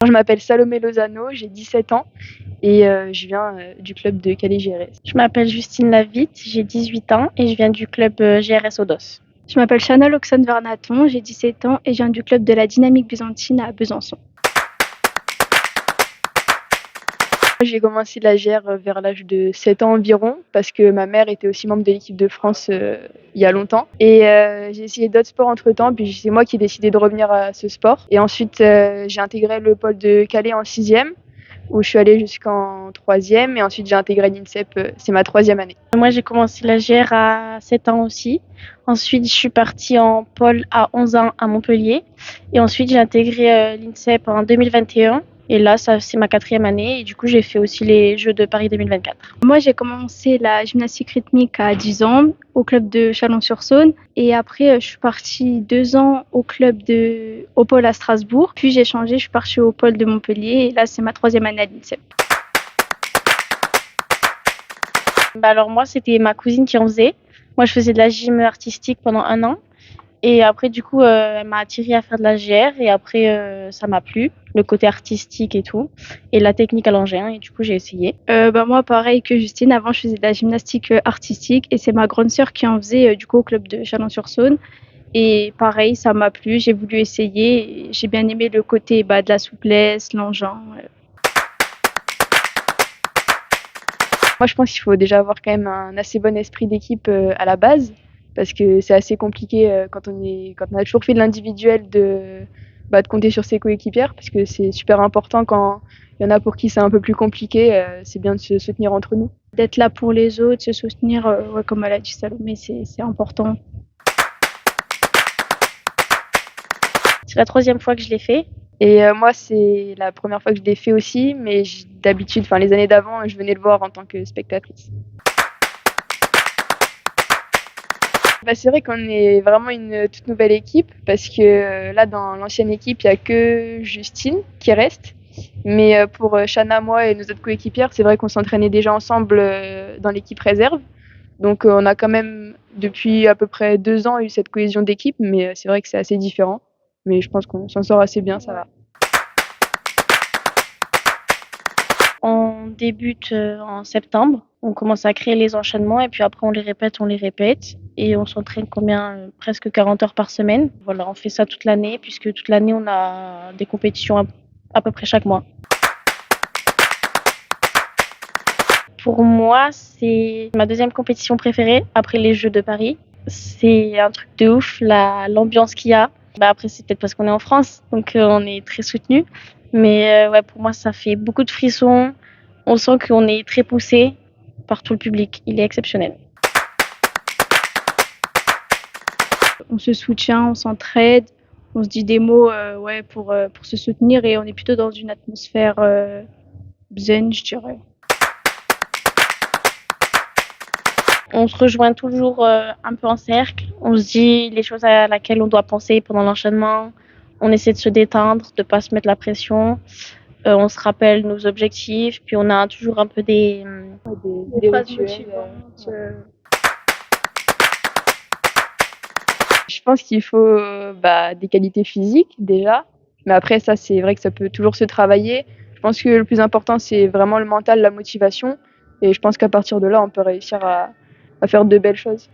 Je m'appelle Salomé Lozano, j'ai 17 ans et je viens du club de Calais GRS. Je m'appelle Justine Lavitte, j'ai 18 ans et je viens du club GRS Odos. Je m'appelle Chana Loxone Vernaton, j'ai 17 ans et je viens du club de la Dynamique Byzantine à Besançon. J'ai commencé la GR vers l'âge de 7 ans environ parce que ma mère était aussi membre de l'équipe de France il y a longtemps. Et j'ai essayé d'autres sports entre-temps, puis c'est moi qui ai décidé de revenir à ce sport. Et ensuite, j'ai intégré le pôle de Calais en 6e, où je suis allée jusqu'en 3e. Et ensuite, j'ai intégré l'INSEP, c'est ma 3e année. Moi, j'ai commencé la GR à 7 ans aussi. Ensuite, je suis partie en pôle à 11 ans à Montpellier. Et ensuite, j'ai intégré l'INSEP en 2021. Et là, ça, c'est ma 4e année. Et du coup, j'ai fait aussi les Jeux de Paris 2024. Moi, j'ai commencé la gymnastique rythmique à 10 ans au club de Chalon-sur-Saône. Et après, je suis partie 2 ans au pôle à Strasbourg. Puis j'ai changé, je suis partie au pôle de Montpellier. Et là, c'est ma 3e année à l'INSEP. Alors moi, c'était ma cousine qui en faisait. Moi, je faisais de la gym artistique pendant 1 an. Et après, du coup, elle m'a attirée à faire de la GR. Et après, ça m'a plu, le côté artistique et tout. Et la technique à l'engin. Et du coup, j'ai essayé. Moi, pareil que Justine, avant, je faisais de la gymnastique artistique. Et c'est ma grande sœur qui en faisait du coup au club de Chalon-sur-Saône. Et pareil, ça m'a plu, j'ai voulu essayer. Et j'ai bien aimé le côté de la souplesse, l'engin. Moi, je pense qu'il faut déjà avoir quand même un assez bon esprit d'équipe à la base, parce que c'est assez compliqué quand on a toujours fait de l'individuel de compter sur ses coéquipières, parce que c'est super important quand il y en a pour qui c'est un peu plus compliqué, c'est bien de se soutenir entre nous. D'être là pour les autres, se soutenir, comme elle a dit Salomé, c'est important. C'est la 3e fois que je l'ai fait. Et moi, c'est la première fois que je l'ai fait aussi, mais d'habitude, les années d'avant, je venais le voir en tant que spectatrice. C'est vrai qu'on est vraiment une toute nouvelle équipe parce que là, dans l'ancienne équipe, il n'y a que Justine qui reste. Mais pour Chana, moi et nos autres coéquipières, c'est vrai qu'on s'entraînait déjà ensemble dans l'équipe réserve. Donc on a quand même, depuis à peu près 2 ans, eu cette cohésion d'équipe, mais c'est vrai que c'est assez différent. Mais je pense qu'on s'en sort assez bien, ça va. On débute en septembre. On commence à créer les enchaînements et puis après on les répète. Et on s'entraîne presque 40 heures par semaine. Voilà, on fait ça toute l'année puisque toute l'année on a des compétitions à peu près chaque mois. Pour moi, c'est ma 2e compétition préférée après les Jeux de Paris. C'est un truc de ouf, l'ambiance qu'il y a. Après, c'est peut-être parce qu'on est en France, donc on est très soutenus. Mais ouais, pour moi, ça fait beaucoup de frissons. On sent qu'on est très poussé par tout le public. Il est exceptionnel. On se soutient, on s'entraide, on se dit des mots pour se soutenir et on est plutôt dans une atmosphère zen, je dirais. On se rejoint toujours un peu en cercle. On se dit les choses à laquelle on doit penser pendant l'enchaînement. On essaie de se détendre, de pas se mettre la pression. On se rappelle nos objectifs, puis on a toujours un peu des phrases motivantes. Je pense qu'il faut des qualités physiques déjà, mais après ça c'est vrai que ça peut toujours se travailler. Je pense que le plus important c'est vraiment le mental, la motivation, et je pense qu'à partir de là on peut réussir à faire de belles choses.